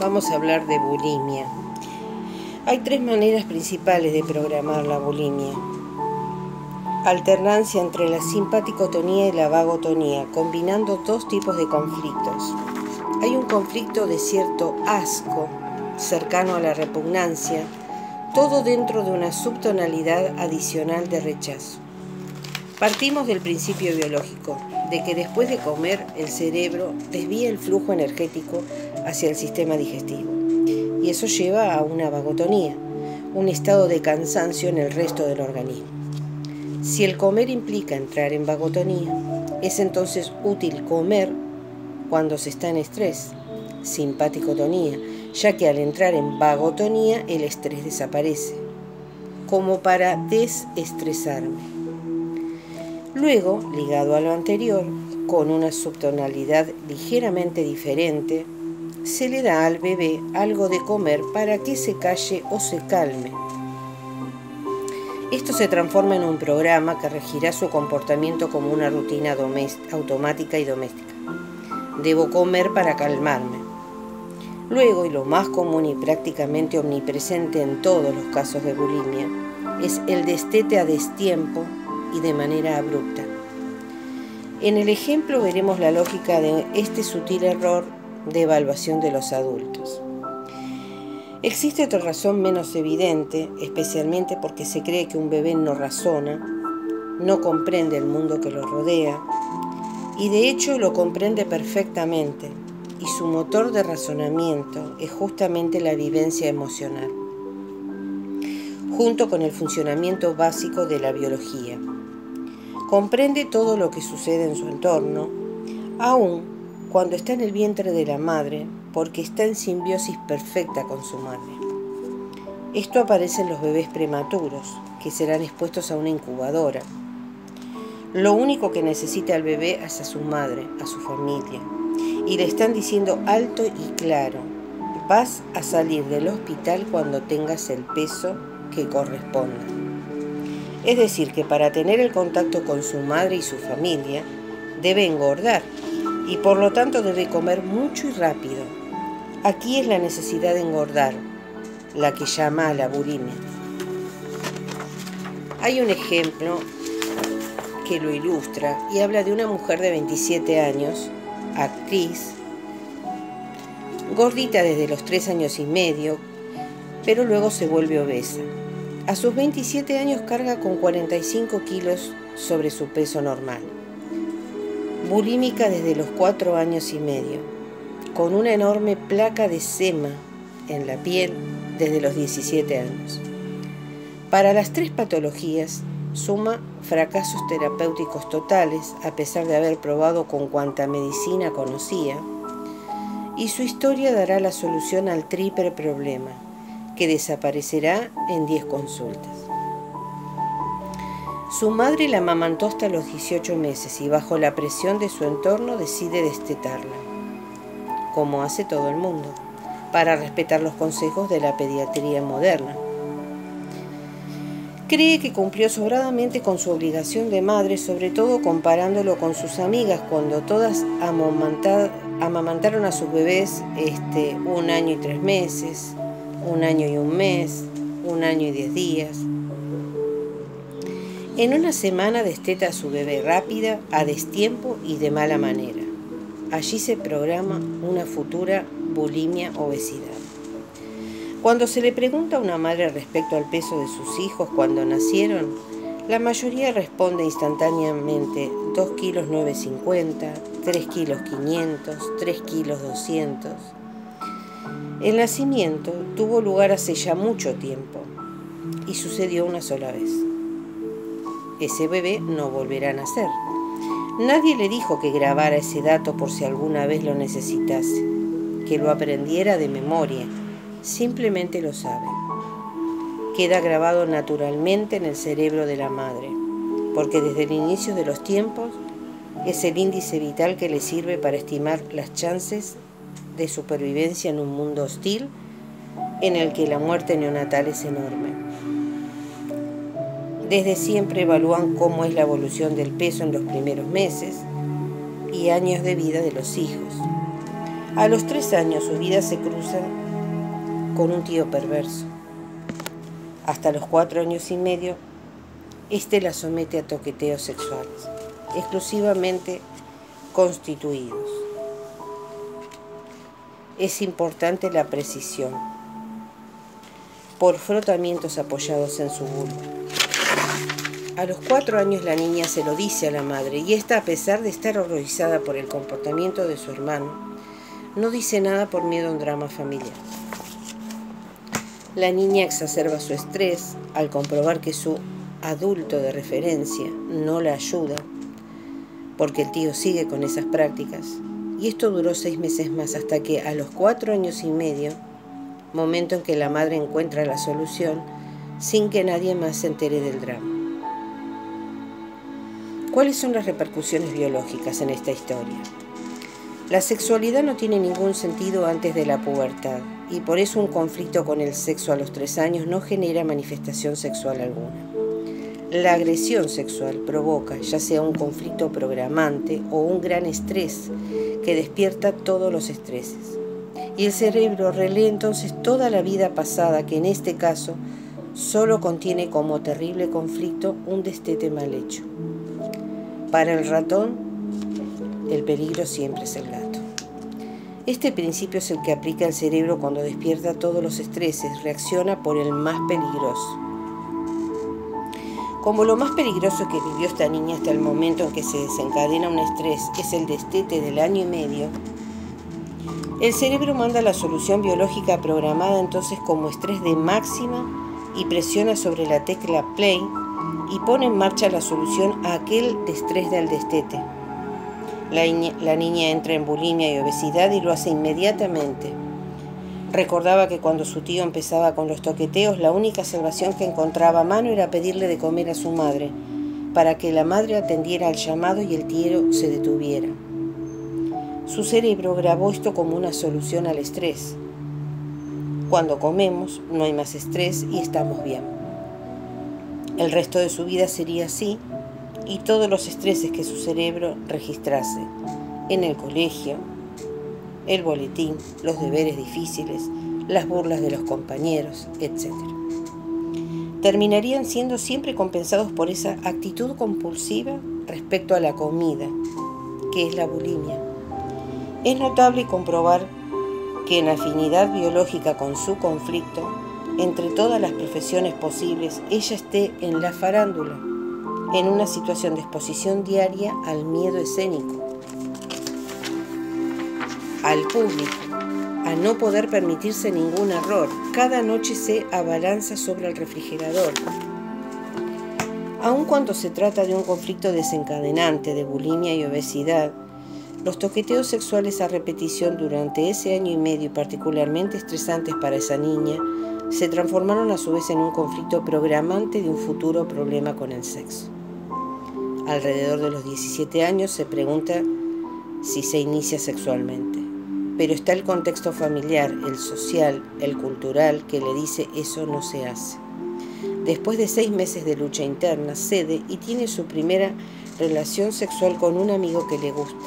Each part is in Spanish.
Vamos a hablar de bulimia. Hay tres maneras principales de programar la bulimia. Alternancia entre la simpaticotonía y la vagotonía, combinando dos tipos de conflictos. Hay un conflicto de cierto asco, cercano a la repugnancia, todo dentro de una subtonalidad adicional de rechazo. Partimos del principio biológico, de que después de comer el cerebro desvía el flujo energético hacia el sistema digestivo, y eso lleva a una vagotonía, un estado de cansancio en el resto del organismo. Si el comer implica entrar en vagotonía, es entonces útil comer cuando se está en estrés, simpaticotonía, ya que al entrar en vagotonía el estrés desaparece, como para desestresarme. Luego, ligado a lo anterior, con una subtonalidad ligeramente diferente, se le da al bebé algo de comer para que se calle o se calme. Esto se transforma en un programa que regirá su comportamiento como una rutina automática y doméstica. Debo comer para calmarme. Luego, y lo más común y prácticamente omnipresente en todos los casos de bulimia, es el destete a destiempo y de manera abrupta. En el ejemplo veremos la lógica de este sutil error de evaluación de los adultos. Existe otra razón menos evidente, especialmente porque se cree que un bebé no razona, no comprende el mundo que lo rodea, y de hecho lo comprende perfectamente, y su motor de razonamiento es justamente la vivencia emocional, junto con el funcionamiento básico de la biología. Comprende todo lo que sucede en su entorno, aun cuando está en el vientre de la madre, porque está en simbiosis perfecta con su madre. Esto aparece en los bebés prematuros, que serán expuestos a una incubadora. Lo único que necesita el bebé es a su madre, a su familia, y le están diciendo alto y claro: vas a salir del hospital cuando tengas el peso que corresponda. Es decir, que para tener el contacto con su madre y su familia, debe engordar y por lo tanto debe comer mucho y rápido. Aquí es la necesidad de engordar, la que llama a la bulimia. Hay un ejemplo que lo ilustra y habla de una mujer de 27 años, actriz, gordita desde los 3 años y medio, pero luego se vuelve obesa. A sus 27 años carga con 45 kilos sobre su peso normal. Bulímica desde los 4 años y medio, con una enorme placa de sema en la piel desde los 17 años. Para las tres patologías, suma fracasos terapéuticos totales, a pesar de haber probado con cuanta medicina conocía, y su historia dará la solución al triple problema, que desaparecerá en 10 consultas. Su madre la amamantó hasta los 18 meses y bajo la presión de su entorno decide destetarla, como hace todo el mundo, para respetar los consejos de la pediatría moderna. Cree que cumplió sobradamente con su obligación de madre, sobre todo comparándolo con sus amigas cuando todas amamantaron a sus bebés 1 año y 3 meses, 1 año y 1 mes, 1 año y 10 días. En una semana desteta a su bebé rápida, a destiempo y de mala manera. Allí se programa una futura bulimia-obesidad. Cuando se le pregunta a una madre respecto al peso de sus hijos cuando nacieron, la mayoría responde instantáneamente 2 kilos 950, 3 kilos 500, 3 kilos 200. El nacimiento tuvo lugar hace ya mucho tiempo y sucedió una sola vez. Ese bebé no volverá a nacer. Nadie le dijo que grabara ese dato por si alguna vez lo necesitase, que lo aprendiera de memoria, simplemente lo sabe. Queda grabado naturalmente en el cerebro de la madre, porque desde el inicio de los tiempos es el índice vital que le sirve para estimar las chances de supervivencia en un mundo hostil en el que la muerte neonatal es enorme. Desde siempre evalúan cómo es la evolución del peso en los primeros meses y años de vida de los hijos. A los 3 años su vida se cruza con un tío perverso. Hasta los 4 años y medio, este la somete a toqueteos sexuales, exclusivamente constituidos. Es importante la precisión, por frotamientos apoyados en su vulva. A los 4 años la niña se lo dice a la madre y esta, a pesar de estar horrorizada por el comportamiento de su hermano, no dice nada por miedo a un drama familiar. La niña exacerba su estrés al comprobar que su adulto de referencia no la ayuda, porque el tío sigue con esas prácticas, y esto duró 6 meses más hasta que a los 4 años y medio, momento en que la madre encuentra la solución sin que nadie más se entere del drama. ¿Cuáles son las repercusiones biológicas en esta historia? La sexualidad no tiene ningún sentido antes de la pubertad y por eso un conflicto con el sexo a los 3 años no genera manifestación sexual alguna. La agresión sexual provoca ya sea un conflicto programante o un gran estrés que despierta todos los estreses. Y el cerebro relee entonces toda la vida pasada que en este caso solo contiene como terrible conflicto un destete mal hecho. Para el ratón, el peligro siempre es el gato. Este principio es el que aplica el cerebro cuando despierta todos los estreses, reacciona por el más peligroso. Como lo más peligroso que vivió esta niña hasta el momento en que se desencadena un estrés es el destete del año y medio, el cerebro manda la solución biológica programada entonces como estrés de máxima y presiona sobre la tecla play y pone en marcha la solución a aquel estrés del destete. La niña entra en bulimia y obesidad y lo hace inmediatamente. Recordaba que cuando su tío empezaba con los toqueteos, la única salvación que encontraba a mano era pedirle de comer a su madre, para que la madre atendiera al llamado y el tío se detuviera. Su cerebro grabó esto como una solución al estrés. Cuando comemos, no hay más estrés y estamos bien. El resto de su vida sería así, y todos los estreses que su cerebro registrase en el colegio, el boletín, los deberes difíciles, las burlas de los compañeros, etc. Terminarían siendo siempre compensados por esa actitud compulsiva respecto a la comida, que es la bulimia. Es notable comprobar que en afinidad biológica con su conflicto, entre todas las profesiones posibles, ella esté en la farándula, en una situación de exposición diaria al miedo escénico, al público, a no poder permitirse ningún error. Cada noche se abalanza sobre el refrigerador. Aun cuando se trata de un conflicto desencadenante de bulimia y obesidad, los toqueteos sexuales a repetición durante ese año y medio, particularmente estresantes para esa niña, se transformaron a su vez en un conflicto programante de un futuro problema con el sexo. Alrededor de los 17 años se pregunta si se inicia sexualmente, pero está el contexto familiar, el social, el cultural, que le dice eso no se hace. Después de 6 meses de lucha interna, cede y tiene su primera relación sexual con un amigo que le gusta.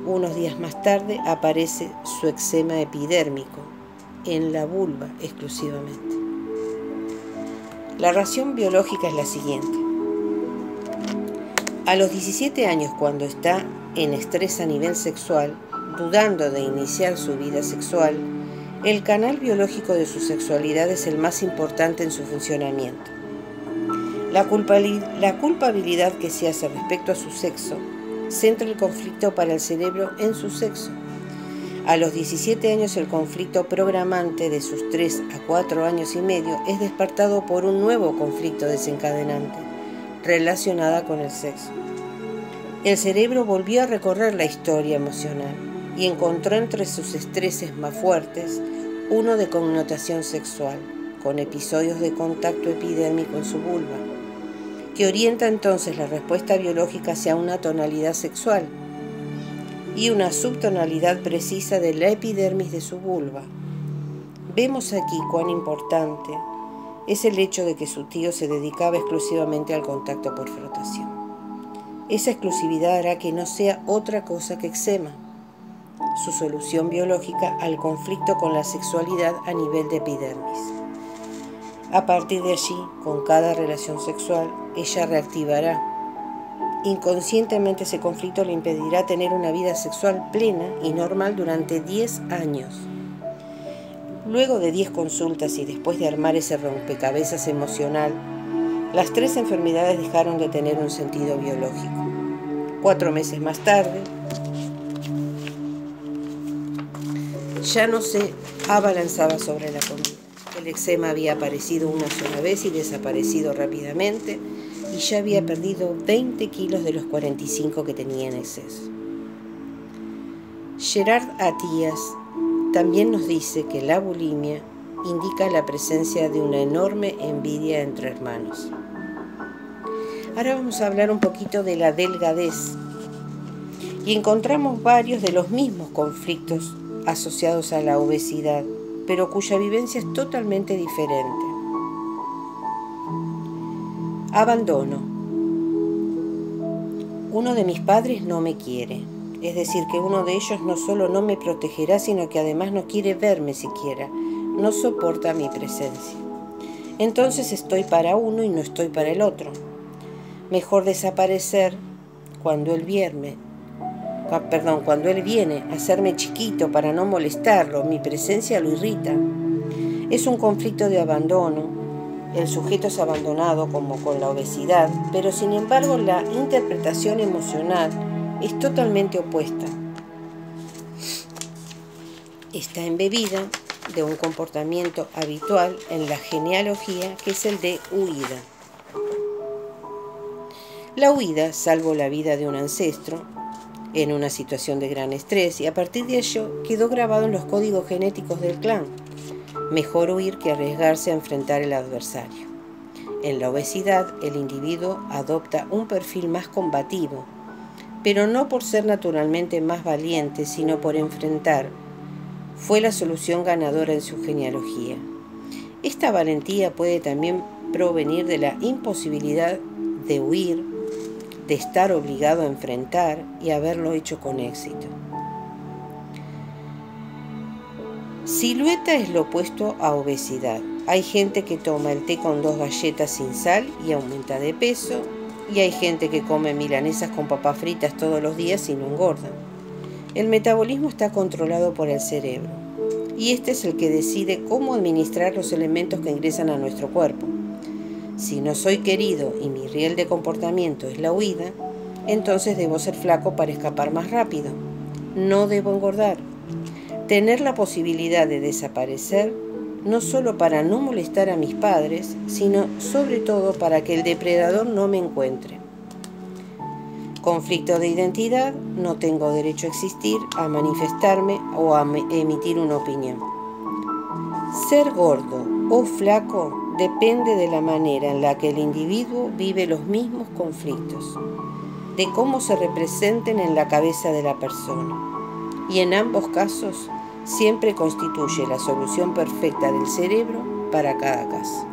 Unos días más tarde aparece su eczema epidérmico, en la vulva exclusivamente. La razón biológica es la siguiente. A los 17 años, cuando está en estrés a nivel sexual, dudando de iniciar su vida sexual, el canal biológico de su sexualidad es el más importante en su funcionamiento. La culpabilidad que se hace respecto a su sexo centra el conflicto para el cerebro en su sexo. A los 17 años el conflicto programante de sus 3 a 4 años y medio es despertado por un nuevo conflicto desencadenante relacionada con el sexo. El cerebro volvió a recorrer la historia emocional y encontró entre sus estreses más fuertes uno de connotación sexual, con episodios de contacto epidérmico en su vulva, que orienta entonces la respuesta biológica hacia una tonalidad sexual y una subtonalidad precisa de la epidermis de su vulva. Vemos aquí cuán importante es el hecho de que su tío se dedicaba exclusivamente al contacto por frotación. Esa exclusividad hará que no sea otra cosa que eczema. su solución biológica al conflicto con la sexualidad a nivel de epidermis. A partir de allí, con cada relación sexual, ella reactivará. Inconscientemente ese conflicto le impedirá tener una vida sexual plena y normal durante 10 años. Luego de 10 consultas y después de armar ese rompecabezas emocional, las 3 enfermedades dejaron de tener un sentido biológico. 4 meses más tarde, ya no se abalanzaba sobre la comida. El eczema había aparecido una sola vez y desaparecido rápidamente, y ya había perdido 20 kilos de los 45 que tenía en exceso. Gerard Attias también nos dice que la bulimia indica la presencia de una enorme envidia entre hermanos. Ahora vamos a hablar un poquito de la delgadez, y encontramos varios de los mismos conflictos asociados a la obesidad, pero cuya vivencia es totalmente diferente. Abandono. Uno de mis padres no me quiere, es decir, que uno de ellos no solo no me protegerá, sino que además no quiere verme siquiera, no soporta mi presencia. Entonces estoy para uno y no estoy para el otro. Mejor desaparecer cuando él viene a hacerme chiquito para no molestarlo, mi presencia lo irrita. Es un conflicto de abandono. El sujeto es abandonado como con la obesidad, pero sin embargo la interpretación emocional es totalmente opuesta. Está embebida de un comportamiento habitual en la genealogía, que es el de huida. La huida salvó la vida de un ancestro en una situación de gran estrés, y a partir de ello quedó grabado en los códigos genéticos del clan. Mejor huir que arriesgarse a enfrentar al adversario. En la obesidad, el individuo adopta un perfil más combativo, pero no por ser naturalmente más valiente, sino por enfrentar. Fue la solución ganadora en su genealogía. Esta valentía puede también provenir de la imposibilidad de huir, de estar obligado a enfrentar y haberlo hecho con éxito. Silueta es lo opuesto a obesidad. Hay gente que toma el té con 2 galletas sin sal y aumenta de peso, y hay gente que come milanesas con papas fritas todos los días y no engorda. El metabolismo está controlado por el cerebro, y este es el que decide cómo administrar los elementos que ingresan a nuestro cuerpo. Si no soy querido y mi riel de comportamiento es la huida, entonces debo ser flaco para escapar más rápido. No debo engordar. Tener la posibilidad de desaparecer, no solo para no molestar a mis padres, sino sobre todo para que el depredador no me encuentre. Conflicto de identidad, no tengo derecho a existir, a manifestarme o a emitir una opinión. Ser gordo o flaco depende de la manera en la que el individuo vive los mismos conflictos, de cómo se representen en la cabeza de la persona, y en ambos casos siempre constituye la solución perfecta del cerebro para cada caso.